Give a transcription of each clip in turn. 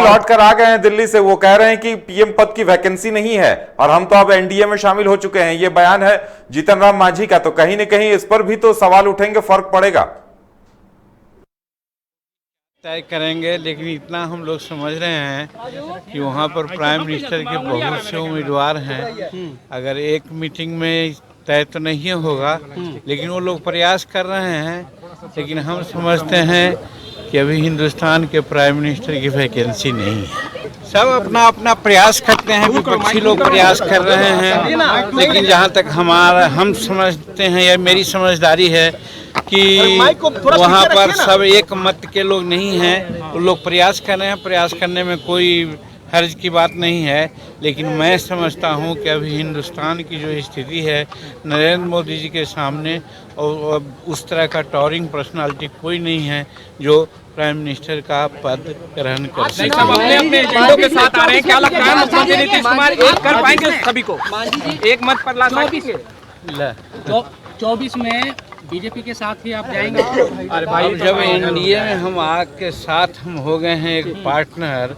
लौट कर आ गए हैं दिल्ली से, वो कह रहे हैं कि पीएम पद की वैकेंसी नहीं है और हम तो अब एनडीए में शामिल हो चुके हैं। ये बयान है जीतन राम मांझी का, तो कहीं ना कहीं इस पर भी तो सवाल उठेंगे, फर्क पड़ेगा। तय करेंगे, लेकिन इतना हम लोग समझ रहे हैं कि वहाँ पर प्राइम मिनिस्टर के बहुत से उम्मीदवार हैं। अगर एक मीटिंग में तय तो नहीं होगा, लेकिन वो लोग प्रयास कर रहे हैं। लेकिन हम समझते हैं कि अभी हिंदुस्तान के प्राइम मिनिस्टर की वैकेंसी नहीं है। सब अपना अपना प्रयास करते हैं, विपक्षी लोग प्रयास कर रहे हैं, लेकिन जहाँ तक हम समझते हैं या मेरी समझदारी है कि वहाँ पर सब एक मत के लोग नहीं हैं। वो लोग प्रयास कर रहे हैं, प्रयास करने में कोई हर्ज की बात नहीं है। लेकिन मैं समझता हूँ कि अभी हिंदुस्तान की जो स्थिति है, नरेंद्र मोदी जी के सामने और उस तरह का टॉरिंग पर्सनालिटी कोई नहीं है जो प्राइम मिनिस्टर का पद ग्रहण कर सके। सब अपने अपने एजेंडों के साथ आ रहे हैं, क्या लगता है मुख्यमंत्री नीतीश कुमार एक कर पाएंगे सभी को, एक मत पर ला सकेंगे? 24 में बीजेपी के साथ ही आप जाएंगे? अरे भाई, जब एनडीए में हम आग के साथ हम हो गए हैं एक पार्टनर,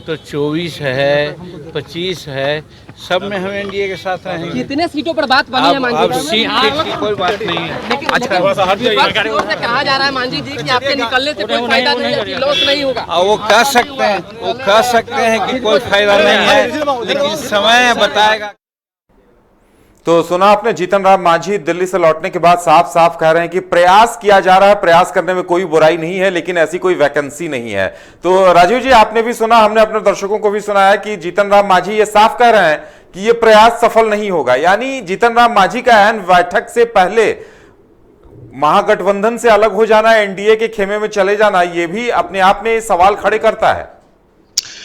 तो 24 है, 25 है, सब में हम एनडीए के साथ रहेंगे। कितने सीटों पर बात बनी है मांझी? अब सीट की कोई बात नहीं है। अच्छा, विपक्ष की ओर से कहा जा रहा है मांझी जी कि आपके निकलने से कोई फायदा नहीं है, लॉस नहीं होगा। वो कह सकते हैं कि कोई फायदा नहीं है, लेकिन समय बताएगा। तो सुना आपने, जीतन राम मांझी दिल्ली से लौटने के बाद साफ साफ कह रहे हैं कि प्रयास किया जा रहा है, प्रयास करने में कोई बुराई नहीं है, लेकिन ऐसी कोई वैकेंसी नहीं है। तो राजीव जी, आपने भी सुना, हमने अपने दर्शकों को भी सुनाया कि जीतन राम मांझी ये साफ कह रहे हैं कि ये प्रयास सफल नहीं होगा। यानी जीतन राम मांझी का ऐन बैठक से पहले महागठबंधन से अलग हो जाना, एनडीए के खेमे में चले जाना, ये भी अपने आप में सवाल खड़े करता है।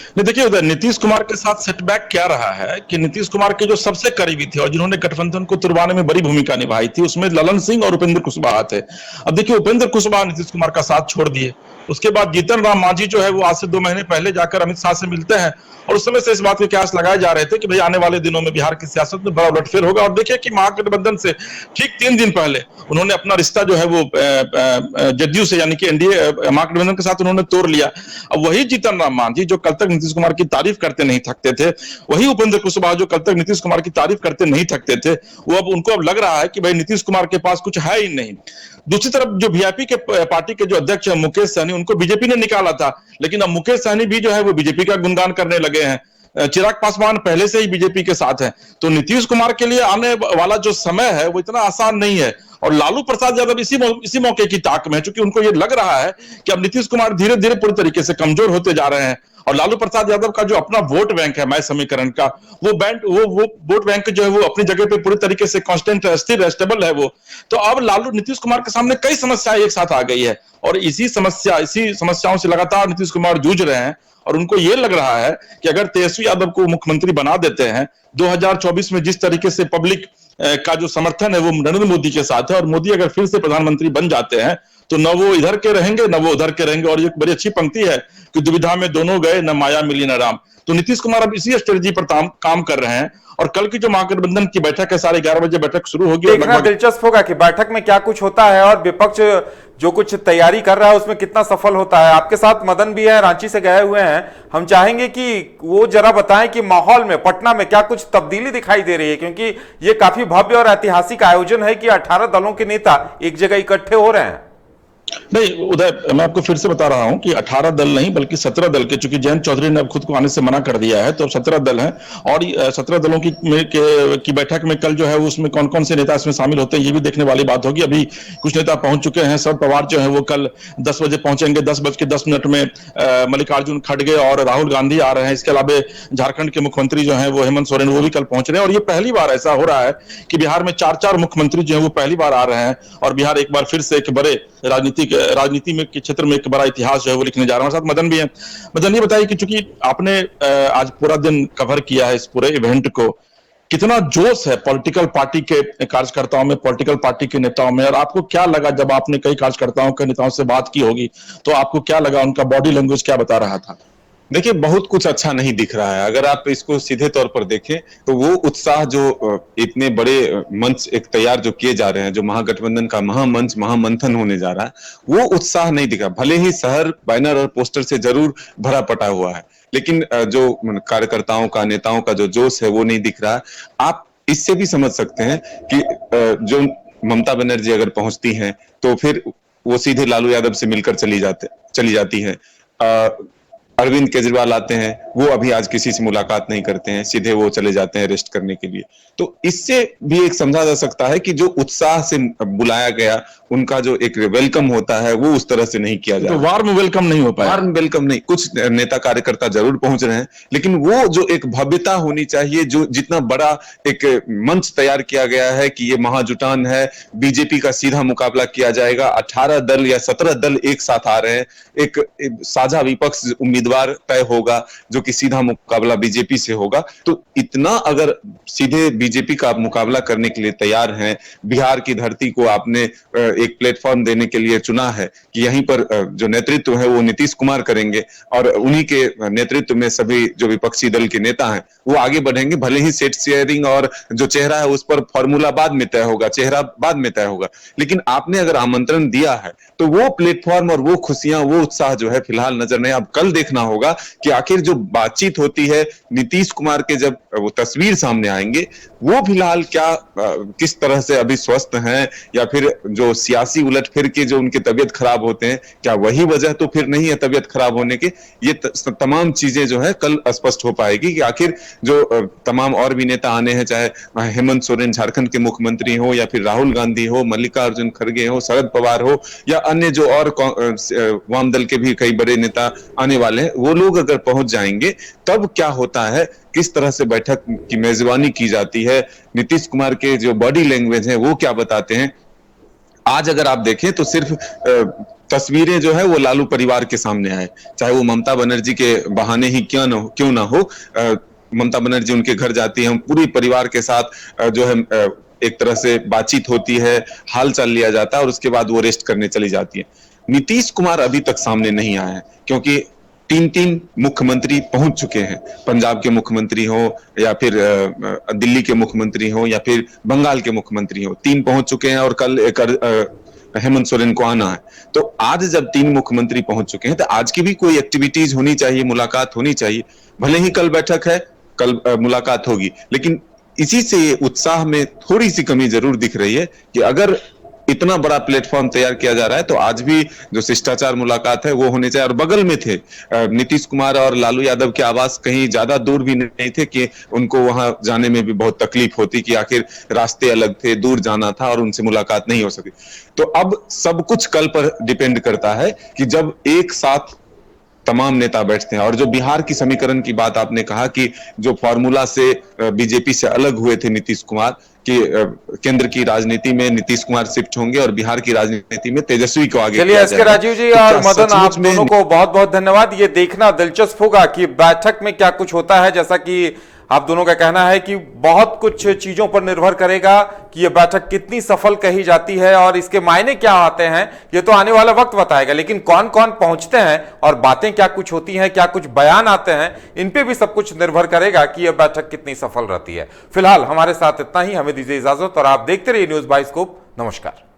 नहीं, देखिए उधर नीतीश कुमार के साथ सेटबैक क्या रहा है कि नीतीश कुमार के जो सबसे करीबी थे और जिन्होंने गठबंधन को तुड़वाने में बड़ी भूमिका निभाई थी, उसमें ललन सिंह और उपेंद्र कुशवाहा थे। अब देखिए, उपेंद्र कुशवाहा नीतीश कुमार का साथ छोड़ दिए। उसके बाद जीतन राम मांझी जो है वो आज से 2 महीने पहले जाकर अमित शाह से मिलते हैं और उस समय से इस बात के कयास लगाए जा रहे थे कि भाई आने वाले दिनों में बिहार की सियासत में बड़ा उलटफेर होगा। और देखिए कि महागठबंधन से ठीक 3 दिन पहले उन्होंने अपना रिश्ता जो है वो जदयू से, यानी कि एनडीए महागठबंधन के साथ उन्होंने तोड़ लिया। अब वही जीतन राम मांझी जो कल तक नीतीश कुमार की तारीफ करते नहीं थकते थे, वही उपेंद्र कुशवाहा जो कल तक नीतीश कुमार की तारीफ करते नहीं थकते थे, वो अब उनको अब लग रहा है कि भाई नीतीश कुमार के पास कुछ है ही नहीं। दूसरी तरफ जो वीआईपी के पार्टी के जो अध्यक्ष हैं मुकेश सहनी, उनको बीजेपी ने निकाला था, लेकिन अब मुकेश सहनी भी जो है वो बीजेपी का गुणगान करने लगे हैं। चिराग पासवान पहले से ही बीजेपी के साथ हैं। तो नीतीश कुमार के लिए आने वाला जो समय है वो इतना आसान नहीं है। और लालू प्रसाद यादव इसी मौके की ताक में है, क्योंकि उनको ये लग रहा है कि अब नीतीश कुमार धीरे धीरे पूरी तरीके से कमजोर होते जा रहे हैं और लालू प्रसाद यादव का जो अपना वोट बैंक है मय समीकरण का, वो वोट बैंक जो है वो अपनी जगह पे पूरी तरीके से कांस्टेंट है, स्थिर है, स्टेबल है वो। तो अब नीतीश कुमार के सामने कई समस्याएं एक साथ आ गई है और इसी समस्याओं से लगातार नीतीश कुमार जूझ रहे हैं। और उनको ये लग रहा है कि अगर तेजस्वी यादव को मुख्यमंत्री बना देते हैं, 2024 में जिस तरीके से पब्लिक का जो समर्थन है वो नरेंद्र मोदी के साथ है और मोदी अगर फिर से प्रधानमंत्री बन जाते हैं तो न वो इधर के रहेंगे न वो उधर के रहेंगे। और एक बड़ी अच्छी पंक्ति है कि दुविधा में दोनों गए, न माया मिली न राम। तो नीतीश कुमार अब इसी स्ट्रेटजी पर काम कर रहे हैं और कल की जो महागठबंधन की बैठक है, 11:30 बजे बैठक शुरू होगी। देखना दिलचस्प होगा कि बैठक में क्या कुछ होता है और विपक्ष जो कुछ तैयारी कर रहा है उसमें कितना सफल होता है। आपके साथ मदन भी है, रांची से गए हुए हैं, हम चाहेंगे कि वो जरा बताएं कि माहौल में पटना में क्या कुछ तब्दीली दिखाई दे रही है, क्योंकि ये काफी भव्य और ऐतिहासिक आयोजन है कि 18 दलों के नेता एक जगह इकट्ठे हो रहे हैं। नहीं उदय, मैं आपको फिर से बता रहा हूं कि 18 दल नहीं बल्कि 17 दल के, चूंकि जयंत चौधरी ने अब खुद को आने से मना कर दिया है, तो 17 दल हैं और 17 दलों की बैठक में कल जो है उसमें कौन कौन से नेता इसमें शामिल होते हैं ये भी देखने वाली बात होगी। अभी कुछ नेता पहुंच चुके हैं। शरद पवार जो है वो कल 10 बजे पहुंचेंगे, 10:10 में मल्लिकार्जुन खड़गे और राहुल गांधी आ रहे हैं। इसके अलावा झारखंड के मुख्यमंत्री जो है वो हेमंत सोरेन, वो भी कल पहुंच रहे हैं। और ये पहली बार ऐसा हो रहा है कि बिहार में 4 मुख्यमंत्री जो है वो पहली बार आ रहे हैं और बिहार एक बार फिर से एक बड़े राजनीति में के क्षेत्र में एक बड़ा इतिहास जो है वो लिखने जा रहा है। साथ मदन भी है। मदन, ये बताइए कि चूंकि आपने आज पूरा दिन कवर किया है इस पूरे इवेंट को, कितना जोश है पॉलिटिकल पार्टी के कार्यकर्ताओं में, पॉलिटिकल पार्टी के नेताओं में, और आपको क्या लगा जब आपने कई कार्यकर्ताओं के नेताओं से बात की होगी तो आपको क्या लगा, उनका बॉडी लैंग्वेज क्या बता रहा था? देखिए बहुत कुछ अच्छा नहीं दिख रहा है। अगर आप इसको सीधे तौर पर देखें तो वो उत्साह जो इतने बड़े मंच एक तैयार जो किए जा रहे हैं, जो महागठबंधन का महामंच महामंथन होने जा रहा है, वो उत्साह नहीं दिखा। भले ही शहर बैनर और पोस्टर से जरूर भरा पटा हुआ है, लेकिन जो कार्यकर्ताओं का नेताओं का जो जोश है वो नहीं दिख रहा है। आप इससे भी समझ सकते हैं कि जो ममता बनर्जी अगर पहुंचती हैं तो फिर वो सीधे लालू यादव से मिलकर चली जाती हैं। अरविंद केजरीवाल आते हैं, वो अभी आज किसी से मुलाकात नहीं करते हैं, सीधे वो चले जाते हैं रेस्ट करने के लिए। तो इससे भी एक समझा जा सकता है कि जो उत्साह से बुलाया गया, उनका जो एक वेलकम होता है वो उस तरह से नहीं किया जा रहा। तो वार्म वेलकम नहीं हो पाया। वार्म वेलकम नहीं, कुछ नेता कार्यकर्ता जरूर पहुंच रहे हैं, लेकिन वो जो एक भव्यता होनी चाहिए, जो जितना बड़ा एक मंच तैयार किया गया है कि ये महाजुटान है, बीजेपी का सीधा मुकाबला किया जाएगा, 18 दल या 17 दल एक साथ आ रहे हैं, एक साझा विपक्ष उम्मीदवार तय होगा जो कि सीधा मुकाबला बीजेपी से होगा। तो इतना अगर सीधे बीजेपी का मुकाबला करने के लिए तैयार हैं, बिहार की धरती को आपने एक प्लेटफॉर्म देने के लिए चुना है कि यहीं पर जो नेतृत्व है वो नीतीश कुमार करेंगे और उन्हीं के नेतृत्व में सभी जो विपक्षी दल के नेता हैं वो आगे बढ़ेंगे। भले ही सेट शेयरिंग और जो चेहरा है उस पर फॉर्मूला बाद में तय होगा, चेहरा बाद में तय होगा, लेकिन आपने अगर आमंत्रण दिया है तो वो प्लेटफॉर्म और वो खुशियां, वो उत्साह जो है फिलहाल नजर नहीं। अब कल देखना होगा कि आखिर जो बातचीत होती है नीतीश कुमार के, जब वो तस्वीर सामने आएंगे, वो फिलहाल क्या किस तरह से अभी स्वस्थ हैं, या फिर जो सियासी उलटफेर के जो उनके तबियत खराब होते हैं, क्या वही वजह तो फिर नहीं है तबियत खराब होने की। ये तमाम चीजें जो है कल स्पष्ट हो पाएगी कि आखिर जो तमाम और भी नेता आने हैं, चाहे हेमंत सोरेन झारखंड के मुख्यमंत्री हो, या फिर राहुल गांधी हो, मल्लिकार्जुन खड़गे हो, शरद पवार हो, या अन्य जो और वाम दल के भी कई बड़े नेता आने वाले हैं, वो लोग अगर पहुंच जाएंगे तब क्या होता है, किस तरह से बैठक की मेजबानी की जाती है, नीतीश कुमार के जो बॉडी लैंग्वेज है वो क्या बताते हैं। आज अगर आप देखें तो सिर्फ तस्वीरें जो है वो लालू परिवार के सामने आए, चाहे वो ममता बनर्जी के बहाने ही क्यों ना हो। ममता बनर्जी उनके घर जाती है, पूरी परिवार के साथ जो है एक तरह से बातचीत होती है, हाल चाल लिया जाता है और उसके बाद वो रेस्ट करने चली जाती है। नीतीश कुमार अभी तक सामने नहीं आए हैं क्योंकि तीन मुख्यमंत्री पहुंच चुके हैं। पंजाब के मुख्यमंत्री हो, या फिर दिल्ली के मुख्यमंत्री हो, या फिर बंगाल के मुख्यमंत्री हो, 3 पहुंच चुके हैं और कल एक हेमंत सोरेन को आना है। तो आज जब 3 मुख्यमंत्री पहुंच चुके हैं तो आज की भी कोई एक्टिविटीज होनी चाहिए, मुलाकात होनी चाहिए। भले ही कल बैठक है, कल मुलाकात होगी, लेकिन इसी से ये उत्साह में थोड़ी सी कमी जरूर दिख रही है कि अगर इतना बड़ा प्लेटफॉर्म तैयार किया जा रहा है तो आज भी जो शिष्टाचार मुलाकात है वो होने चाहिए। और बगल में थे नीतीश कुमार और लालू यादव के आवास, कहीं ज्यादा दूर भी नहीं थे कि उनको वहां जाने में भी बहुत तकलीफ होती कि आखिर रास्ते अलग थे, दूर जाना था और उनसे मुलाकात नहीं हो सकी। तो अब सब कुछ कल पर डिपेंड करता है कि जब एक साथ तमाम नेता बैठते हैं। और जो बिहार की समीकरण की बात आपने कहा कि जो फॉर्मूला से बीजेपी से अलग हुए थे नीतीश कुमार, कि केंद्र की राजनीति में नीतीश कुमार शिफ्ट होंगे और बिहार की राजनीति में तेजस्वी को आगे। चलिए एस के राजीव जी और मदन, आप दोनों को बहुत बहुत धन्यवाद। ये देखना दिलचस्प होगा कि बैठक में क्या कुछ होता है। जैसा कि आप दोनों का कहना है कि बहुत कुछ चीजों पर निर्भर करेगा कि यह बैठक कितनी सफल कही जाती है और इसके मायने क्या आते हैं, ये तो आने वाला वक्त बताएगा। लेकिन कौन कौन पहुंचते हैं और बातें क्या कुछ होती हैं, क्या कुछ बयान आते हैं, इन पे भी सब कुछ निर्भर करेगा कि यह बैठक कितनी सफल रहती है। फिलहाल हमारे साथ इतना ही, हमें दीजिए इजाजत और आप देखते रहिए न्यूज़ बाइस्कोप। नमस्कार।